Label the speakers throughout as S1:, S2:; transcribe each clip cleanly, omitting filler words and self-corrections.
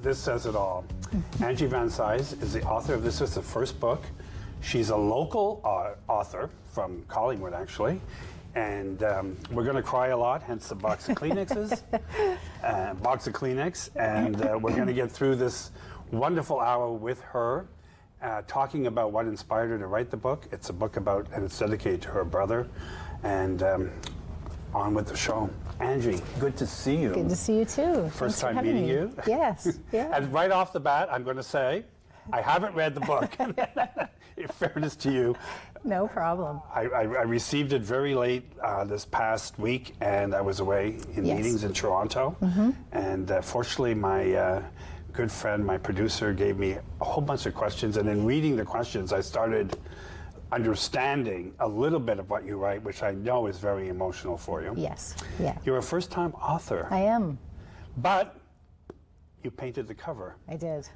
S1: this says it all. Angie Vancise is the author of this. Is the first book. She's a local author from Collingwood, actually. And we're going to cry a lot, hence the box of Kleenex. And we're going to get through this wonderful hour with her, talking about what inspired her to write the book. It's a book about, and it's dedicated to her brother. And on with the show. Angie, good to see you.
S2: Good to see you too.
S1: First time meeting you.
S2: Yes. Yeah.
S1: And right off the bat, I'm going to say, I haven't read the book. In fairness to you.
S2: No problem.
S1: I received it very late this past week, and I was away in meetings in Toronto. And fortunately, my good friend, my producer, gave me a whole bunch of questions. And in reading the questions, I started understanding a little bit of what you write, which I know is very emotional for you.
S2: Yes. Yeah.
S1: You're a first-time author.
S2: I am.
S1: But you painted the cover.
S2: I did.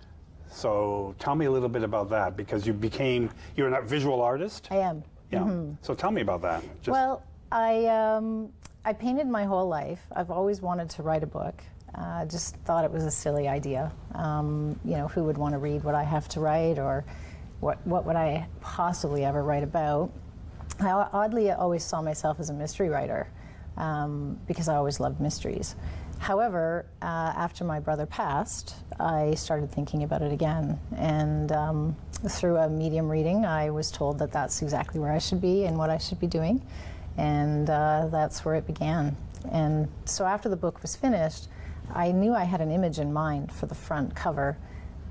S1: So tell me a little bit about that, because you're a visual artist?
S2: I am.
S1: Yeah. So tell me about that.
S2: Well, I painted my whole life. I've always wanted to write a book. Just thought it was a silly idea. Who would want to read what I have to write, or what would I possibly ever write about? I oddly always saw myself as a mystery writer, because I always loved mysteries. However, after my brother passed, I started thinking about it again. And through a medium reading, I was told that that's exactly where I should be and what I should be doing. And that's where it began. And so after the book was finished, I knew I had an image in mind for the front cover,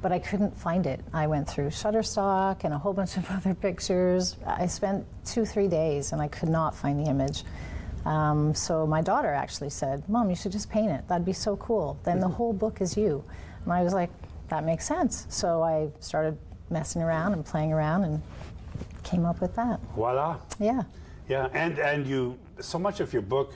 S2: but I couldn't find it. I went through Shutterstock and a whole bunch of other pictures. I spent 2-3 days and I could not find the image. So my daughter actually said, "Mom, you should just paint it. That'd be so cool. Then the whole book is you." And I was like, that makes sense. So I started messing around and playing around and came up with that.
S1: Voila.
S2: Yeah.
S1: Yeah, and you, so much of your book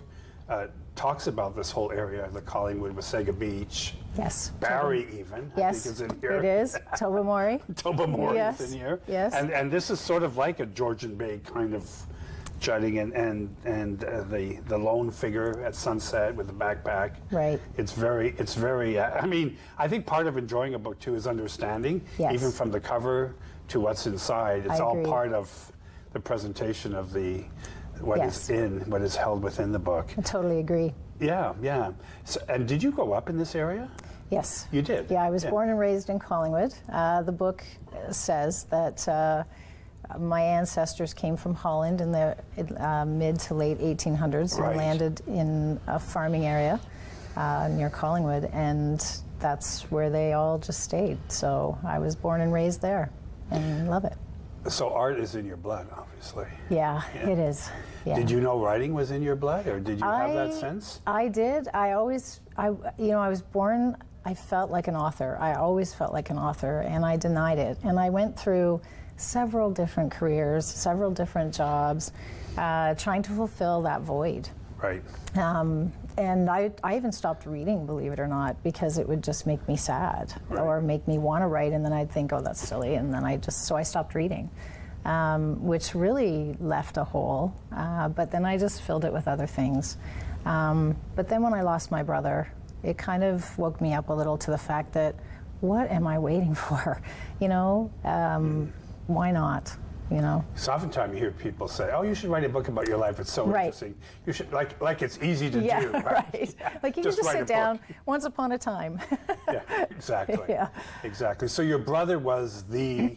S1: talks about this whole area, the Collingwood, Wasaga Beach.
S2: Yes.
S1: Barrie even,
S2: yes,
S1: I think is in here.
S2: It is. Tobermory.
S1: Tobermory
S2: yes.
S1: is in here.
S2: Yes.
S1: And this is sort of like a Georgian Bay kind of jutting, and the lone figure at sunset with the backpack.
S2: Right.
S1: It's very. I mean, I think part of enjoying a book too is understanding, even from the cover to what's inside. It's all part of the presentation of what is held within the book.
S2: I totally agree.
S1: Yeah, yeah. So, and did you grow up in this area?
S2: Yes.
S1: You did?
S2: Yeah, I was born and raised in Collingwood. The book says that my ancestors came from Holland in the mid to late 1800s and landed in a farming area near Collingwood, and that's where they all just stayed. So I was born and raised there and love it.
S1: So art is in your blood, obviously.
S2: Yeah. It is. Yeah.
S1: Did you know writing was in your blood, or did you have that sense?
S2: I did. I was born, I felt like an author. I always felt like an author, and I denied it. And I went through several different careers, several different jobs, trying to fulfill that void.
S1: Right.
S2: And I even stopped reading, believe it or not, because it would just make me sad or make me want to write, and then I'd think, oh, that's silly, and then so I stopped reading, which really left a hole, but then I just filled it with other things. But then when I lost my brother, it kind of woke me up a little to the fact that, what am I waiting for? Why not?
S1: So oftentimes you hear people say, "Oh, you should write a book about your life. It's so interesting. You should like it's easy to do."
S2: Right. Like you can just sit down. Once upon a time.
S1: Yeah, exactly.
S2: Yeah,
S1: exactly. So your brother was the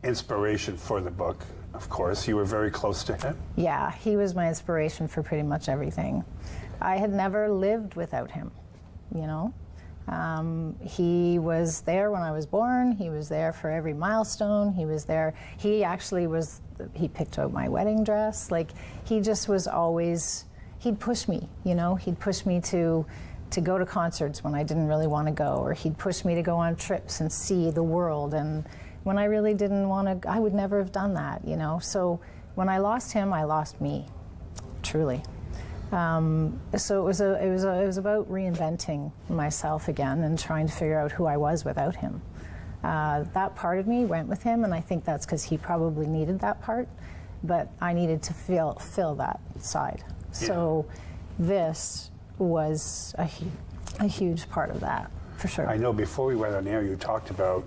S1: inspiration for the book. Of course, you were very close to him.
S2: Yeah, he was my inspiration for pretty much everything. I had never lived without him. He was there when I was born. He was there for every milestone. He was there. He actually he picked out my wedding dress. Like, he just was always, he'd push me, he'd push me to go to concerts when I didn't really want to go, or he'd push me to go on trips and see the world. And when I really didn't want to, I would never have done that, So when I lost him, I lost me, truly. So it was about reinventing myself again and trying to figure out who I was without him. That part of me went with him, and I think that's because he probably needed that part, but I needed to fill that side. Yeah. So this was a huge part of that. for sure.
S1: I know before we went on air, you talked about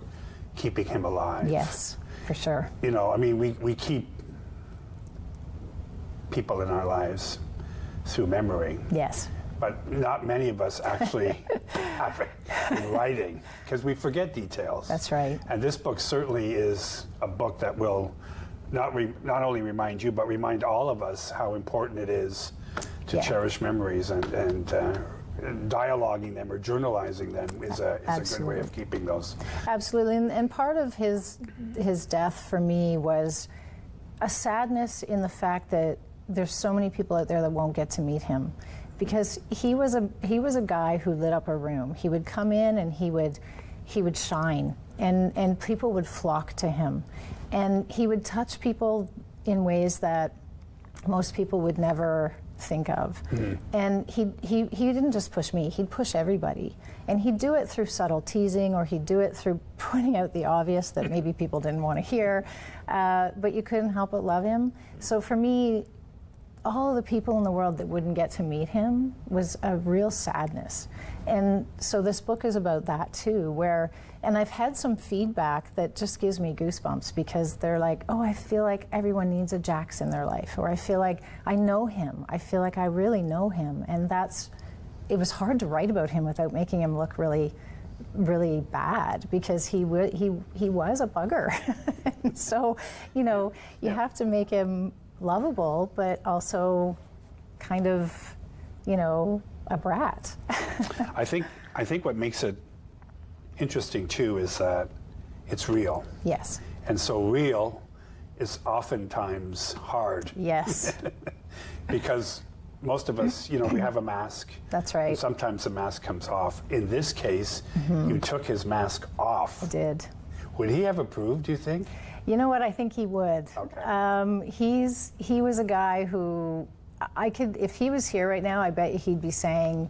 S1: keeping him alive.
S2: Yes, for sure.
S1: You know, I mean, we keep people in our lives through memory.
S2: Yes.
S1: But not many of us actually have it in writing because we forget details.
S2: That's right.
S1: And this book certainly is a book that will not only remind you, but remind all of us how important it is to cherish memories, and dialoguing them or journalizing them is a good way of keeping those.
S2: Absolutely. And part of his death for me was a sadness in the fact that there's so many people out there that won't get to meet him. Because he was a guy who lit up a room. He would come in and he would shine, and people would flock to him, and he would touch people in ways that most people would never think of. And he didn't just push me; he'd push everybody, and he'd do it through subtle teasing, or he'd do it through pointing out the obvious that maybe people didn't want to hear, but you couldn't help but love him. So for me, all of the people in the world that wouldn't get to meet him was a real sadness. And so this book is about that too, and I've had some feedback that just gives me goosebumps, because they're like, oh, I feel like everyone needs a Jax in their life, or I feel like I know him. I feel like I really know him. And it was hard to write about him without making him look really, really bad, because he was a bugger. And so, you have to make him lovable, but also kind of, a brat.
S1: I think what makes it interesting too is that it's real.
S2: Yes.
S1: And so real is oftentimes hard.
S2: Yes.
S1: Because most of us, we have a mask.
S2: That's right.
S1: And sometimes the mask comes off. In this case, you took his mask off.
S2: I did.
S1: Would he have approved, do you think?
S2: You know what? I think he would.
S1: Okay.
S2: He was a guy who if he was here right now, I bet he'd be saying,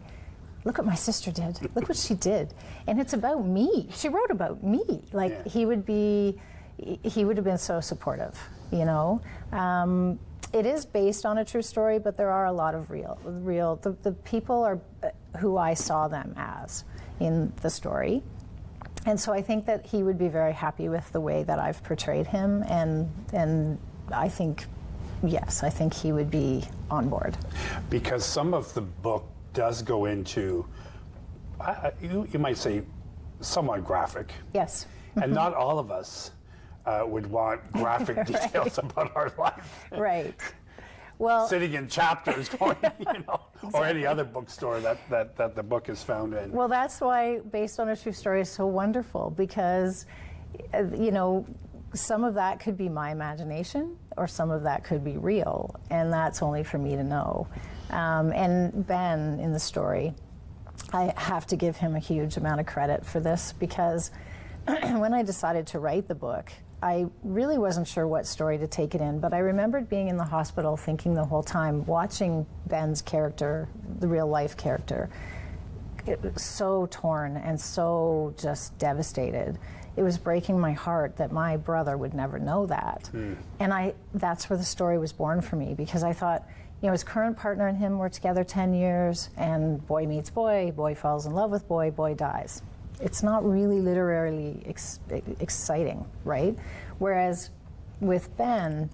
S2: look what my sister did. Look what she did. And it's about me. She wrote about me. He would have been so supportive, It is based on a true story, but there are a lot of real. The people are who I saw them as in the story. And so I think that he would be very happy with the way that I've portrayed him, and I think, yes, I think he would be on board. Because
S1: some of the book does go into, you might say, somewhat graphic.
S2: Yes.
S1: And not all of us would want graphic details about our life.
S2: Right. Well,
S1: sitting in chapters going, exactly. Or any other bookstore that the book is found in.
S2: Well, that's why Based on a True Story is so wonderful, because, some of that could be my imagination, or some of that could be real, and that's only for me to know. And Ben, in the story, I have to give him a huge amount of credit for this, because when I decided to write the book, I really wasn't sure what story to take it in, but I remembered being in the hospital thinking the whole time, watching Ben's character, the real life character, it was so torn and so just devastated. It was breaking my heart that my brother would never know that. And that's where the story was born for me, because I thought, his current partner and him were together 10 years, and boy meets boy, boy falls in love with boy, boy dies. It's not really literarily exciting, right? Whereas with Ben,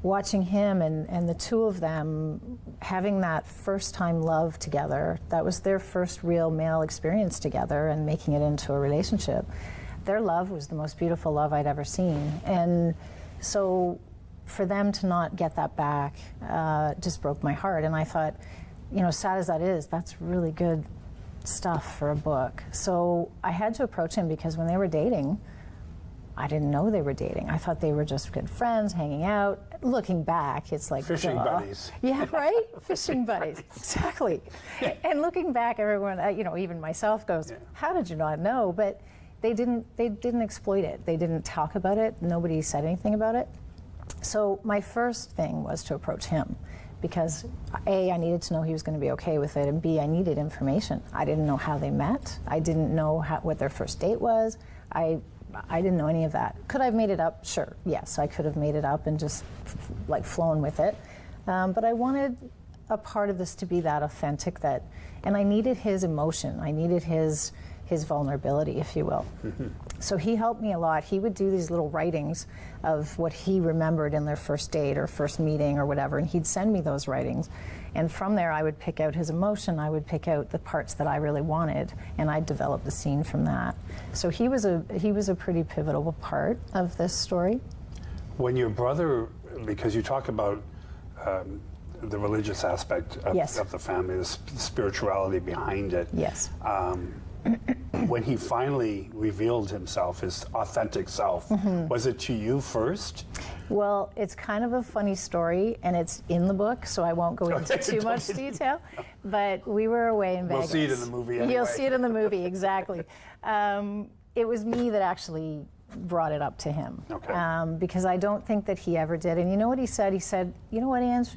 S2: watching him and the two of them having that first time love together, that was their first real male experience together, and making it into a relationship. Their love was the most beautiful love I'd ever seen. And so for them to not get that back just broke my heart. And I thought, sad as that is, that's really good stuff for a book. So I had to approach him, because when they were dating, I didn't know they were dating. I thought they were just good friends, hanging out. Looking back, it's like
S1: fishing buddies.
S2: Yeah, right? Fishing buddies. Exactly. And looking back, everyone, even myself goes, how did you not know? But they didn't exploit it. They didn't talk about it. Nobody said anything about it. So my first thing was to approach him, because A, I needed to know he was going to be okay with it, and B, I needed information. I didn't know how they met. I didn't know what their first date was. I didn't know any of that. Could I have made it up? Sure, yes, I could have made it up and just flown with it. But I wanted a part of this to be that authentic, and I needed his emotion. I needed his vulnerability, if you will. So he helped me a lot. He would do these little writings of what he remembered in their first date or first meeting or whatever, and he'd send me those writings. And from there, I would pick out his emotion. I would pick out the parts that I really wanted, and I'd develop the scene from that. So he was a pretty pivotal part of this story.
S1: When your brother, because you talk about the religious aspect of,
S2: Yes.
S1: of the family, the spirituality behind it.
S2: Yes.
S1: When he finally revealed himself, his authentic self, was it to you first?
S2: Well, it's kind of a funny story, and it's in the book, so I won't go into too much detail. But we were away in Vegas.
S1: We'll see it in the movie anyway.
S2: You'll see it in the movie, exactly. It was me that actually brought it up to him.
S1: Okay.
S2: Because I don't think that he ever did. And you know what he said? He said, you know what, Ange?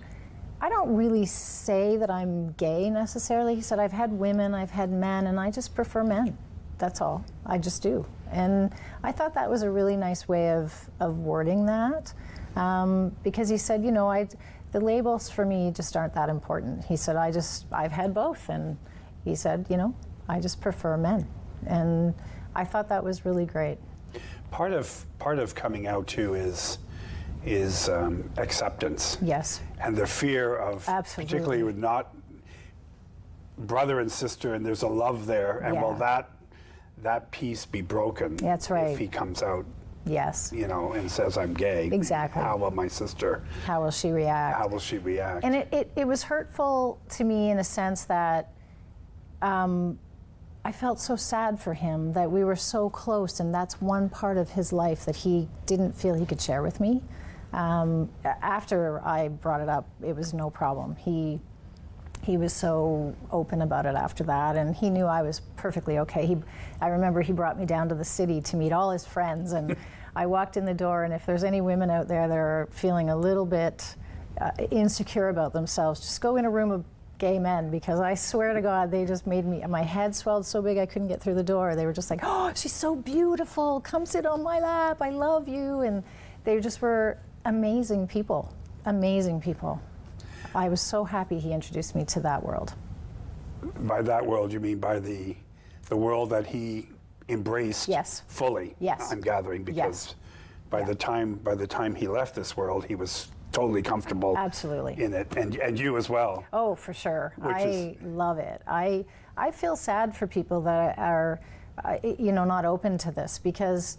S2: I don't really say that I'm gay necessarily. He said, I've had women, I've had men, and I just prefer men. That's all. I just do. And I thought that was a really nice way of wording that. Because he said, you know, the labels for me just aren't that important. He said, I've had both. And he said, you know, I just prefer men. And I thought that was really great.
S1: Part of coming out too is acceptance.
S2: Yes.
S1: And the fear of,
S2: Absolutely.
S1: particularly with not brother and sister, and there's a love there, and
S2: Yeah.
S1: will that piece be broken?
S2: That's right.
S1: If he comes out,
S2: Yes.
S1: you know, and says I'm gay.
S2: Exactly.
S1: How will my sister?
S2: How will she react?
S1: How will she react?
S2: And it was hurtful to me in a sense that I felt so sad for him that we were so close, and that's one part of his life that he didn't feel he could share with me. After I brought it up, it was no problem. He was so open about it after that, and he knew I was perfectly okay. I remember he brought me down to the city to meet all his friends, and I walked in the door, and if there's any women out there that are feeling a little bit insecure about themselves, just go in a room of gay men, because I swear to God, they just made my head swelled so big I couldn't get through the door. They were just like, oh, she's so beautiful, come sit on my lap, I love you. And they just were amazing people, amazing people. I was so happy he introduced me to that world.
S1: By that world, you mean by the world that he embraced
S2: Yes.
S1: fully?
S2: Yes.
S1: I'm gathering, because by the time he left this world, he was totally comfortable
S2: Absolutely.
S1: in it, and you as well.
S2: Oh, for sure.
S1: Which
S2: I love it. I feel sad for people that are, you know, not open to this, because,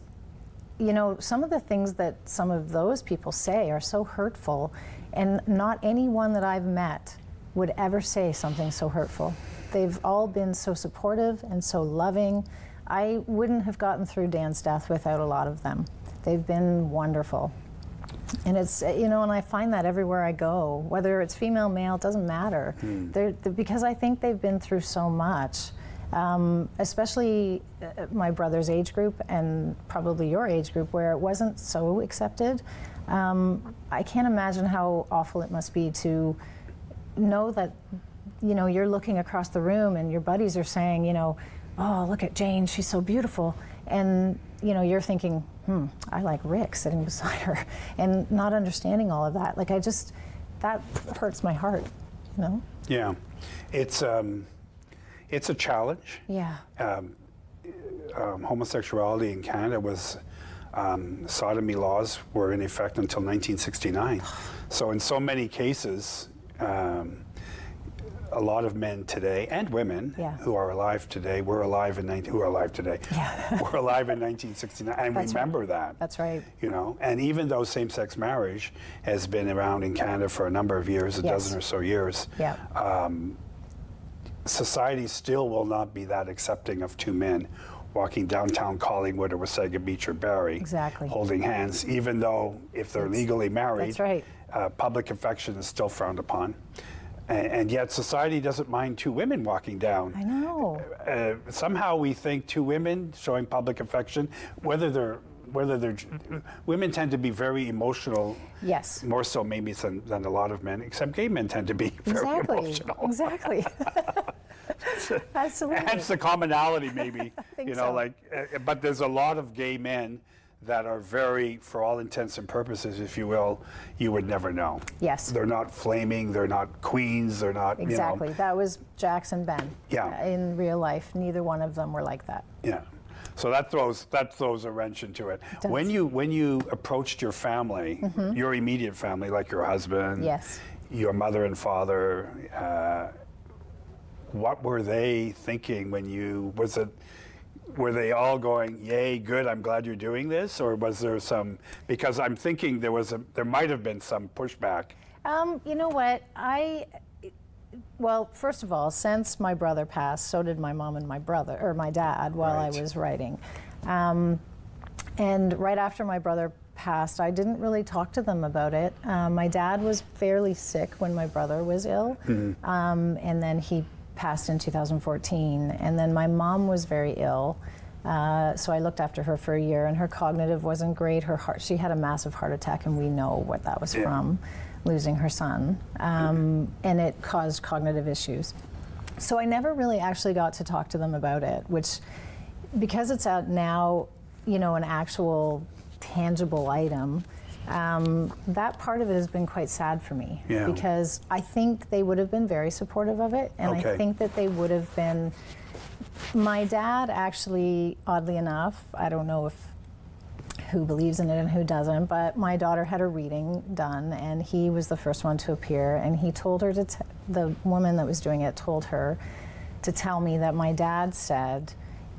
S2: you know, some of the things that some of those people say are so hurtful, and not anyone that I've met would ever say something so hurtful. They've all been so supportive and so loving. I wouldn't have gotten through Dan's death without a lot of them. They've been wonderful. And it's, you know, and I find that everywhere I go, whether it's female, male, it doesn't matter. Because I think they've been through so much, especially my brother's age group and probably your age group, where it wasn't so accepted. I can't imagine how awful it must be to know that, you know, you're looking across the room and your buddies are saying, you know, oh, look at Jane, she's so beautiful. And, you know, you're thinking, I like Rick sitting beside her, and not understanding all of that. Like, that hurts my heart, you know?
S1: Yeah. It's a challenge.
S2: Yeah.
S1: Homosexuality in Canada was, sodomy laws were in effect until 1969. So in so many cases, a lot of men today and women who are alive today were alive in who are alive today.
S2: Yeah.
S1: Were alive in 1969, and
S2: That's
S1: remember
S2: right.
S1: that.
S2: That's right.
S1: You know, and even though same-sex marriage has been around in Canada for a number of years, a dozen or so years, society still will not be that accepting of two men walking downtown Collingwood or Wasaga Beach or Barrie, holding hands, even though if they're legally married,
S2: that's right.
S1: Public affection is still frowned upon. And yet society doesn't mind two women walking down.
S2: I know.
S1: Somehow we think two women showing public affection, whether they're women tend to be very emotional.
S2: Yes.
S1: More so maybe than a lot of men, except gay men tend to be very emotional.
S2: Exactly. Absolutely.
S1: That's the commonality, maybe.
S2: think
S1: You know,
S2: so.
S1: like, but there's a lot of gay men that are very, for all intents and purposes, if you will, you would never know.
S2: Yes.
S1: They're not flaming, they're not queens, they're not,
S2: Exactly.
S1: you know.
S2: That was Jax and Ben.
S1: Yeah.
S2: In real life, neither one of them were like that.
S1: Yeah. So that throws a wrench into it. When you approached your family, your immediate family, like your husband,
S2: yes,
S1: your mother and father, what were they thinking when you, were they all going, yay, good, I'm glad you're doing this? Or was there some, because I'm thinking there might have been some pushback.
S2: You know what, well, first of all, since my brother passed, so did my mom and my brother, or my dad, while I was writing. And right after my brother passed, I didn't really talk to them about it. My dad was fairly sick when my brother was ill, and then he passed in 2014. And then my mom was very ill, so I looked after her for a year, and her cognitive wasn't great. She had a massive heart attack, and we know what that was from. Losing her son, and it caused cognitive issues. So I never really actually got to talk to them about it, which, because it's out now, you know, an actual tangible item, that part of it has been quite sad for me, because I think they would have been very supportive of it, and I think that they would have been. My dad actually, oddly enough, I don't know if who believes in it and who doesn't, but my daughter had a reading done, and he was the first one to appear, and he told her the woman that was doing it told her to tell me that my dad said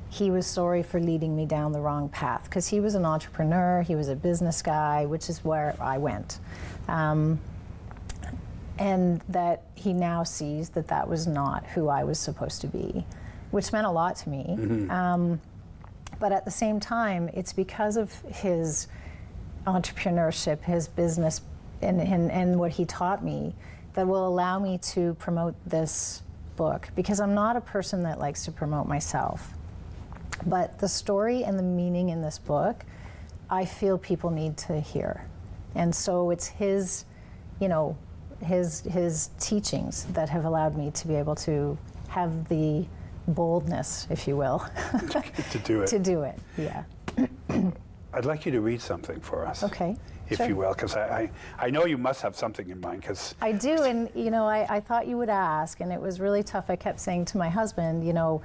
S2: he was sorry for leading me down the wrong path, because he was an entrepreneur, he was a business guy, which is where I went. And that he now sees that that was not who I was supposed to be, which meant a lot to me. But at the same time, it's because of his entrepreneurship, his business, and what he taught me that will allow me to promote this book, because I'm not a person that likes to promote myself. But the story and the meaning in this book, I feel people need to hear. And so it's his, you know, his teachings that have allowed me to be able to have the boldness, if you will,
S1: to do it.
S2: To do it, yeah.
S1: I'd like you to read something for us.
S2: Okay.
S1: If you will, because I know you must have something in mind. Because
S2: I do, and you know, I thought you would ask, and it was really tough. I kept saying to my husband, you know,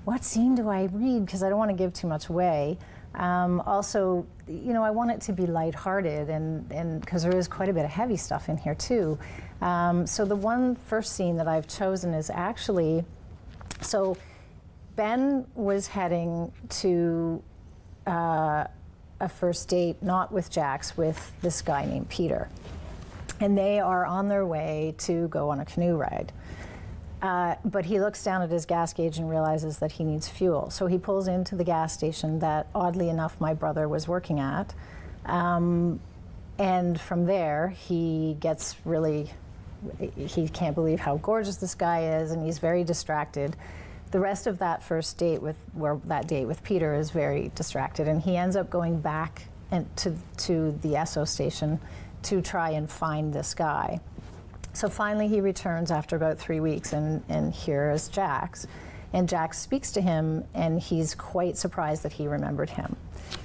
S2: what scene do I read? Because I don't want to give too much away. Also, you know, I want it to be lighthearted, and because there is quite a bit of heavy stuff in here too. So the first scene that I've chosen is actually, so Ben was heading to a first date, not with Jax, with this guy named Peter. And they are on their way to go on a canoe ride. But he looks down at his gas gauge and realizes that he needs fuel. So he pulls into the gas station that, oddly enough, my brother was working at. And from there, he gets really, he can't believe how gorgeous this guy is, and he's very distracted. The rest of that first date that date with Peter is very distracted, and he ends up going back to the Esso station to try and find this guy. So finally he returns after about 3 weeks, and here is Jax. And Jax speaks to him, and he's quite surprised that he remembered him.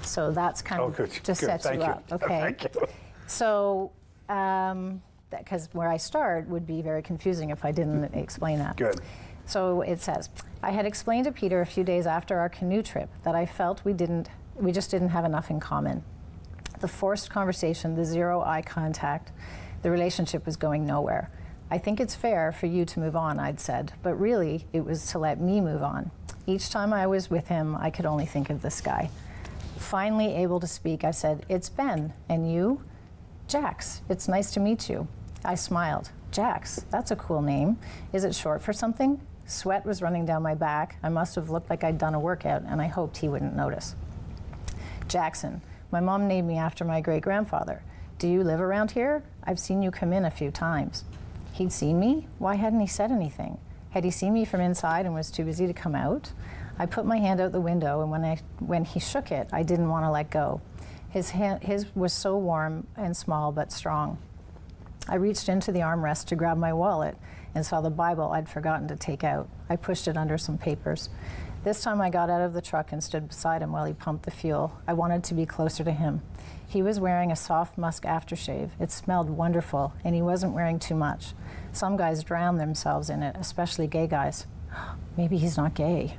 S2: So that's kind of just sets you up. Okay.
S1: Thank you.
S2: So, because where I start would be very confusing if I didn't explain that.
S1: Good.
S2: So it says, I had explained to Peter a few days after our canoe trip that I felt we just didn't have enough in common. The forced conversation, the zero eye contact, the relationship was going nowhere. I think it's fair for you to move on, I'd said, but really it was to let me move on. Each time I was with him, I could only think of this guy. Finally able to speak, I said, it's Ben, and you? Jax, it's nice to meet you. I smiled. Jax, that's a cool name. Is it short for something? Sweat was running down my back. I must have looked like I'd done a workout, and I hoped he wouldn't notice. Jackson, my mom named me after my great-grandfather. Do you live around here? I've seen you come in a few times. He'd seen me? Why hadn't he said anything? Had he seen me from inside and was too busy to come out? I put my hand out the window, and when he shook it, I didn't want to let go. His was so warm and small but strong. I reached into the armrest to grab my wallet and saw the Bible I'd forgotten to take out. I pushed it under some papers. This time I got out of the truck and stood beside him while he pumped the fuel. I wanted to be closer to him. He was wearing a soft musk aftershave. It smelled wonderful, and he wasn't wearing too much. Some guys drown themselves in it, especially gay guys. Maybe he's not gay.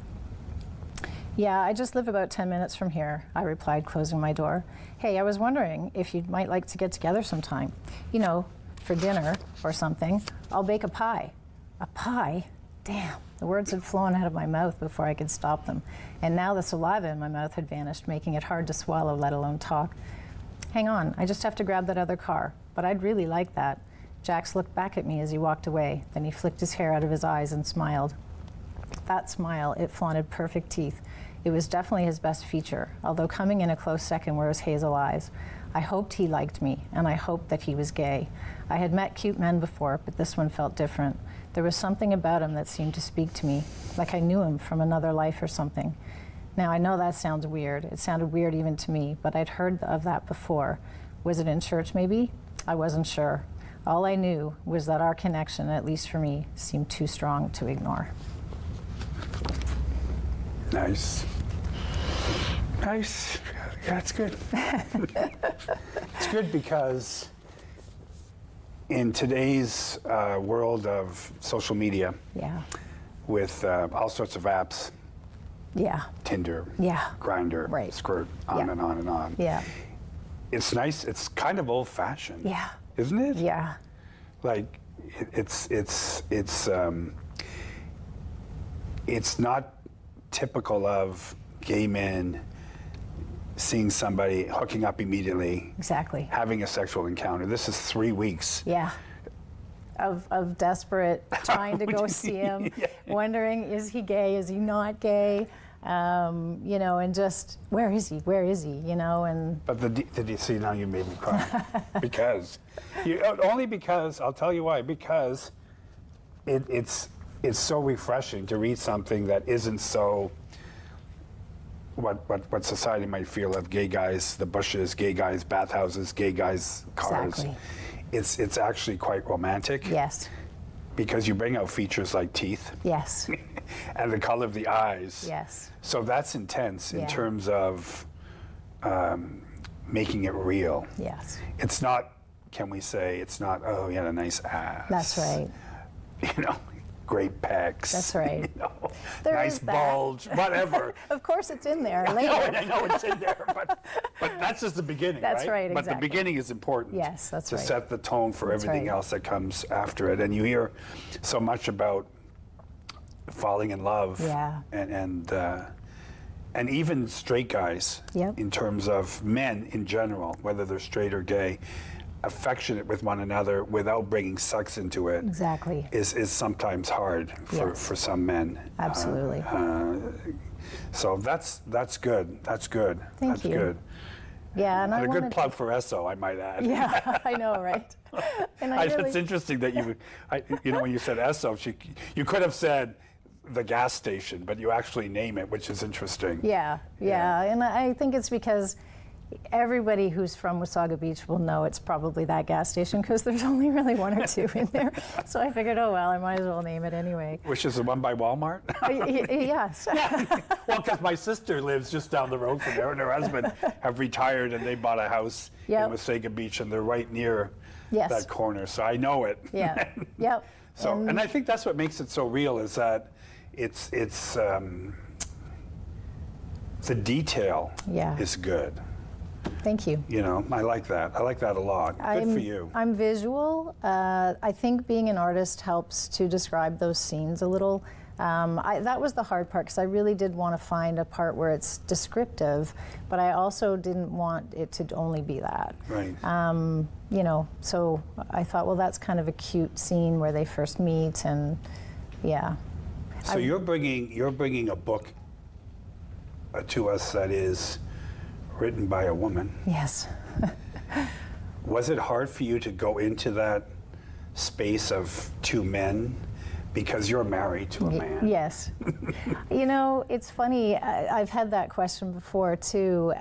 S2: Yeah, I just live about 10 minutes from here, I replied, closing my door. Hey, I was wondering if you might like to get together sometime. You know, for dinner or something. I'll bake a pie. A pie? Damn, the words had flown out of my mouth before I could stop them. And now the saliva in my mouth had vanished, making it hard to swallow, let alone talk. Hang on, I just have to grab that other car. But I'd really like that. Jax looked back at me as he walked away. Then he flicked his hair out of his eyes and smiled. That smile, it flaunted perfect teeth. It was definitely his best feature, although coming in a close second were his hazel eyes. I hoped he liked me, and I hoped that he was gay. I had met cute men before, but this one felt different. There was something about him that seemed to speak to me, like I knew him from another life or something. Now, I know that sounds weird. It sounded weird even to me, but I'd heard of that before. Was it in church, maybe? I wasn't sure. All I knew was that our connection, at least for me, seemed too strong to ignore.
S1: Nice. Nice. Yeah, it's good. It's good because in today's world of social media,
S2: Yeah.
S1: with all sorts of apps,
S2: Yeah.
S1: Tinder,
S2: Yeah.
S1: Grindr,
S2: Right.
S1: Squirt, on
S2: Yeah.
S1: and on and on.
S2: Yeah.
S1: It's nice. It's kind of old-fashioned.
S2: Yeah.
S1: Isn't it?
S2: Yeah.
S1: Like it's not typical of gay men seeing somebody hooking up immediately,
S2: Exactly.
S1: having a sexual encounter. This is 3 weeks.
S2: Yeah. Of desperate, trying to go see him,
S1: Yeah.
S2: wondering, is he gay, is he not gay? You know, and just, where is he, you know, and...
S1: But did you see, now you made me cry. Because, only because, I'll tell you why, because it's so refreshing to read something that isn't so, what society might feel of gay guys, the bushes, gay guys, bathhouses, gay guys, cars.
S2: Exactly.
S1: It's actually quite romantic.
S2: Yes.
S1: Because you bring out features like teeth.
S2: Yes.
S1: And the color of the eyes.
S2: Yes.
S1: So that's intense in
S2: Yeah.
S1: terms of making it real.
S2: Yes.
S1: It's not, can we say, it's not, oh, he had a nice ass.
S2: That's right.
S1: You know, great pecs.
S2: That's right.
S1: You know,
S2: There
S1: nice
S2: is that.
S1: bulge, whatever.
S2: Of course it's in there
S1: I
S2: later.
S1: know it's in there, but that's just the beginning,
S2: That's right,
S1: But the
S2: exactly.
S1: beginning is important.
S2: Yes, that's
S1: to
S2: right.
S1: set the tone for
S2: That's
S1: everything
S2: right.
S1: else that comes after it. And you hear so much about falling in love.
S2: Yeah.
S1: And even straight guys,
S2: Yep.
S1: in terms of men in general, whether they're straight or gay, affectionate with one another without bringing sex into it
S2: Exactly.
S1: is sometimes hard
S2: Yes.
S1: for some men.
S2: Absolutely.
S1: So that's good. That's good.
S2: Thank
S1: that's
S2: you.
S1: good.
S2: Yeah, and I
S1: And a good
S2: wanted
S1: plug for Esso, I might add.
S2: Yeah, I know, right? And I
S1: It's
S2: really,
S1: interesting that you know, when you said Esso, you could have said the gas station, but you actually name it, which is interesting.
S2: yeah, and I think it's because everybody who's from Wasaga Beach will know it's probably that gas station because there's only really one or two in there. So I figured, oh well, I might as well name it anyway.
S1: Which is the one by Walmart?
S2: Yes.
S1: Well, because my sister lives just down the road from there, and her husband have retired, and they bought a house
S2: Yep.
S1: in Wasaga Beach, and they're right near
S2: Yes.
S1: that corner, so I know it.
S2: Yeah. Yep.
S1: So, and I think that's what makes it so real, is that it's the detail
S2: Yeah.
S1: is good.
S2: Thank you.
S1: You know, I like that. I like that a lot. Good for you.
S2: I'm visual. I think being an artist helps to describe those scenes a little. That was the hard part because I really did want to find a part where it's descriptive, but I also didn't want it to only be that.
S1: Right.
S2: You know, so I thought, well, that's kind of a cute scene where they first meet, and yeah.
S1: So you're bringing a book to us that is written by a woman.
S2: Yes.
S1: Was it hard for you to go into that space of two men because you're married to a man?
S2: Yes. You know, it's funny. I've had that question before too.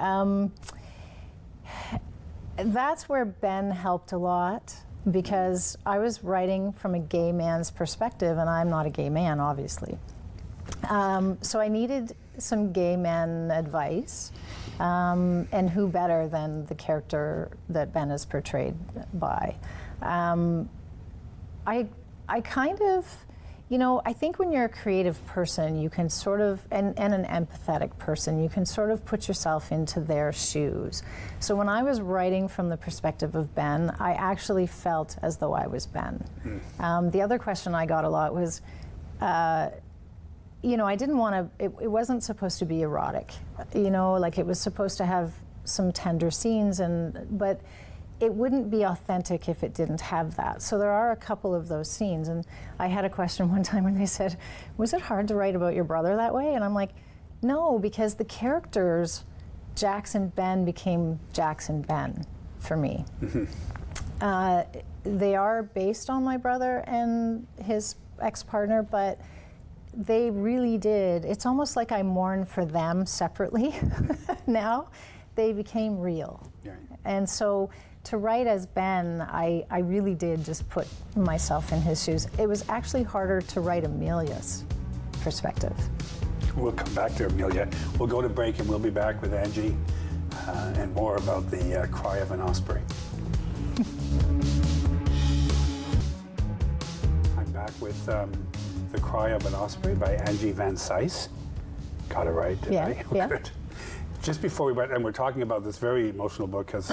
S2: That's where Ben helped a lot because I was writing from a gay man's perspective, and I'm not a gay man, obviously. So I needed some gay men advice, and who better than the character that Ben is portrayed by. I kind of, I think when you're a creative person, you can sort of, and an empathetic person, you can sort of put yourself into their shoes. So when I was writing from the perspective of Ben, I actually felt as though I was Ben. The other question I got a lot was, I didn't want to, it wasn't supposed to be erotic, like it was supposed to have some tender scenes, but it wouldn't be authentic if it didn't have that. So there are a couple of those scenes. And I had a question one time when they said, was it hard to write about your brother that way? And I'm like, no, because the characters, Jax and Ben, became Jax and Ben for me. They are based on my brother and his ex-partner, but they really did. It's almost like I mourn for them separately now. They became real. Yeah. And so to write as Ben, I really did just put myself in his shoes. It was actually harder to write Amelia's perspective.
S1: We'll come back to Amelia. We'll go to break and we'll be back with Angie and more about the cry of an osprey. I'm back with The Cry of an Osprey by Angie Vancise. Got it right, didn't I?
S2: Yeah.
S1: Good. Just before we went, and we're talking about this very emotional book because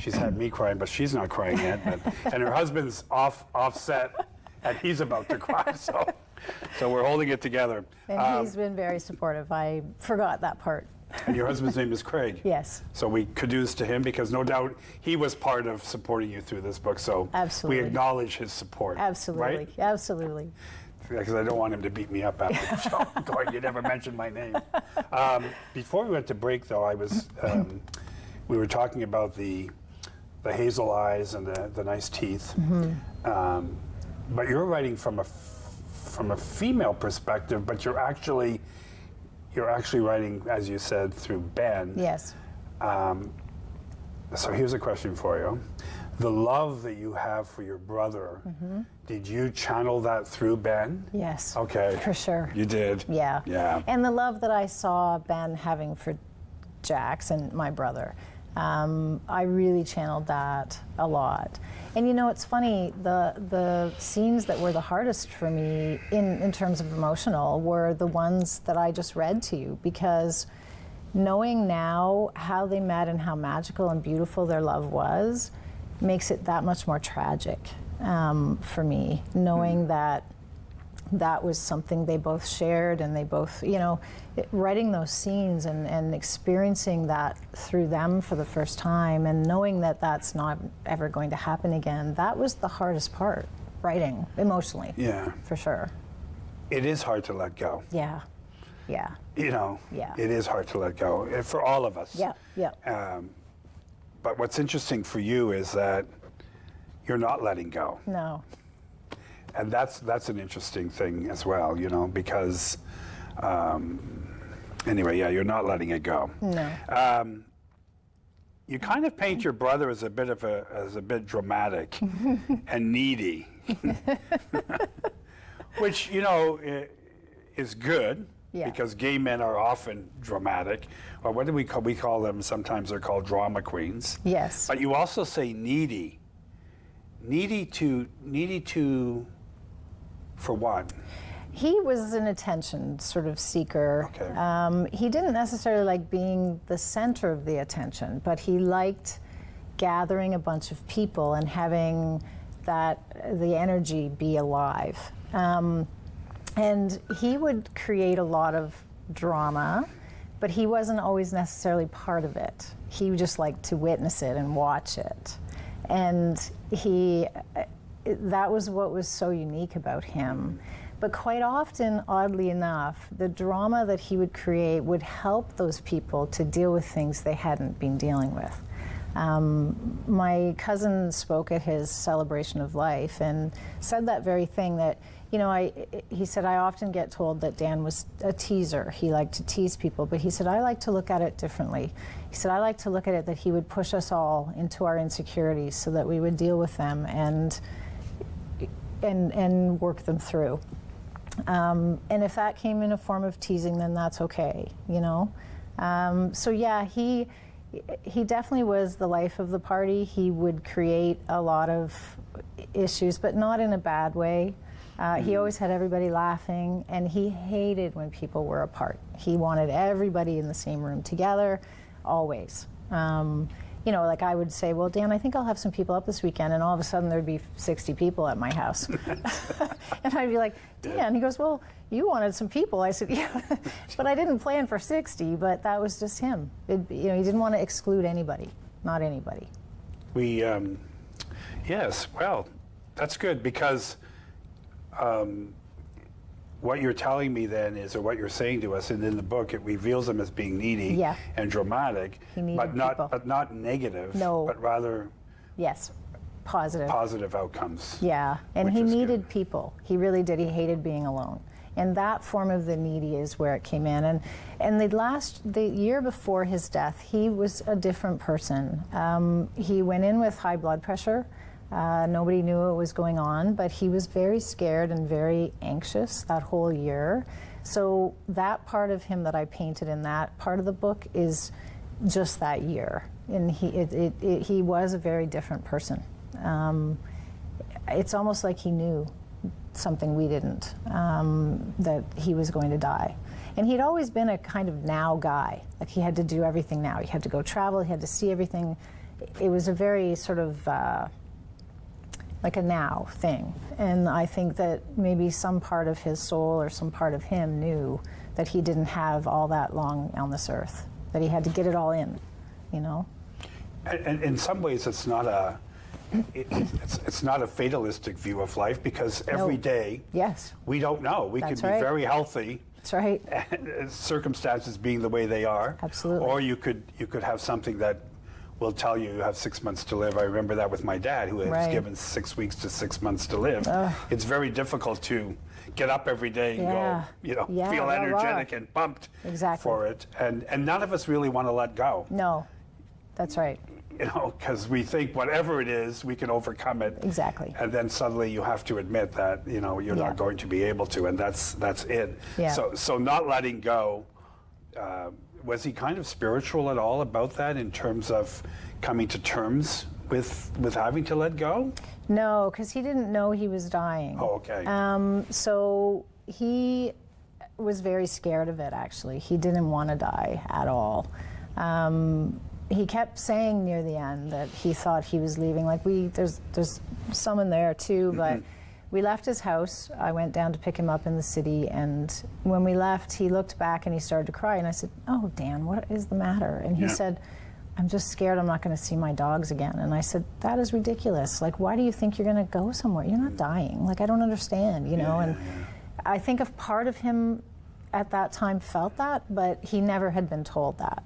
S1: she's had me crying, but she's not crying yet. And her husband's offset, and he's about to cry. So we're holding it together.
S2: And he's been very supportive. I forgot that part.
S1: And your husband's name is Craig.
S2: Yes.
S1: So we kudos to him because no doubt he was part of supporting you through this book. So
S2: absolutely.
S1: We acknowledge his support.
S2: Absolutely.
S1: Right?
S2: Absolutely.
S1: Because I don't want him to beat me up after the show. Going, you never mentioned my name. Before we went to break, though, we were talking about the hazel eyes and the nice teeth. But you're writing from a female perspective, but you're actually writing, as you said, through Ben.
S2: Yes.
S1: So here's a question for you. The love that you have for your brother, did you channel that through Ben?
S2: Yes.
S1: Okay.
S2: For sure.
S1: You did?
S2: Yeah.
S1: Yeah.
S2: And the love that I saw Ben having for Jax and my brother, I really channeled that a lot. And it's funny, the scenes that were the hardest for me in terms of emotional were the ones that I just read to you, because knowing now how they met and how magical and beautiful their love was makes it that much more tragic for me, knowing that was something they both shared, and they both, writing those scenes and experiencing that through them for the first time, and knowing that that's not ever going to happen again, that was the hardest part, writing emotionally. Yeah. For sure.
S1: It is hard to let go.
S2: Yeah. Yeah.
S1: Yeah. It is hard to let go for all of us.
S2: Yeah. Yeah.
S1: But what's interesting for you is that you're not letting go.
S2: No.
S1: And that's an interesting thing as well, because anyway, yeah, you're not letting it go.
S2: No.
S1: You kind of paint your brother as a bit dramatic and needy, which is good. Yeah. Because gay men are often dramatic, or what do we call? We call them. Sometimes they're called drama queens.
S2: Yes.
S1: But you also say needy. Needy to, for what?
S2: He was an attention sort of seeker. Okay. He didn't necessarily like being the center of the attention, but he liked gathering a bunch of people and having the energy be alive. And he would create a lot of drama, but he wasn't always necessarily part of it. He just liked to witness it and watch it. And that was what was so unique about him. But quite often, oddly enough, the drama that he would create would help those people to deal with things they hadn't been dealing with. My cousin spoke at his celebration of life and said that very thing, that he said, I often get told that Dan was a teaser. He liked to tease people, but he said, I like to look at it differently. He said, I like to look at it that he would push us all into our insecurities so that we would deal with them and work them through. And if that came in a form of teasing, then that's okay, you know? So yeah, he definitely was the life of the party. He would create a lot of issues, but not in a bad way. He always had everybody laughing, and he hated when people were apart. He wanted everybody in the same room together, always. You know, like I would say, well, Dan, I think I'll have some people up this weekend, and all of a sudden there'd be 60 people at my house. And I'd be like, Dan, he goes, well, you wanted some people. I said, yeah, but I didn't plan for 60, but that was just him. You know, he didn't want to exclude anybody, not anybody.
S1: Yes, well, that's good, because what you're telling me then is, or what you're saying to us, and in the book it reveals him as being needy and dramatic, but not negative, but rather positive outcomes.
S2: Yeah, and he needed people. He really did. He hated being alone. And that form of the needy is where it came in. And the year before his death, he was a different person. He went in with high blood pressure. Nobody knew what was going on, but he was very scared and very anxious that whole year. So that part of him that I painted in that part of the book is just that year. And he was a very different person. It's almost like he knew something we didn't, that he was going to die. And he'd always been a kind of now guy. Like, he had to do everything now. He had to go travel, he had to see everything. It was a very sort of like a now thing. And I think that maybe some part of his soul or some part of him knew that he didn't have all that long on this earth, that he had to get it all in, you know?
S1: And in some ways it's not a fatalistic view of life, because every day we don't know. We could be very healthy.
S2: That's right.
S1: Circumstances being the way they are.
S2: Absolutely.
S1: Or you could have something that will tell you have 6 months to live. I remember that with my dad, who was given 6 weeks to 6 months to live. It's very difficult to get up every day and go, you know, feel energetic and pumped for it. And none of us really want to let go.
S2: No, that's right.
S1: You know, because we think whatever it is, we can overcome it.
S2: Exactly.
S1: And then suddenly you have to admit that, you know, you're not going to be able to, and that's it.
S2: Yeah.
S1: So not letting go. Was he kind of spiritual at all about that, in terms of coming to terms with having to let go?
S2: No, because he didn't know he was dying.
S1: Oh, okay.
S2: So he was very scared of it, actually. He didn't want to die at all. He kept saying near the end that he thought he was leaving. Like, there's some in there too, but we left his house. I went down to pick him up in the city, and when we left, he looked back and he started to cry. And I said, "Oh, Dan, what is the matter?" And he said, "I'm just scared I'm not going to see my dogs again." And I said, "That is ridiculous. Like, why do you think you're going to go somewhere? You're not dying. Like, I don't understand, you know?" And I think a part of him at that time felt that, but he never had been told that.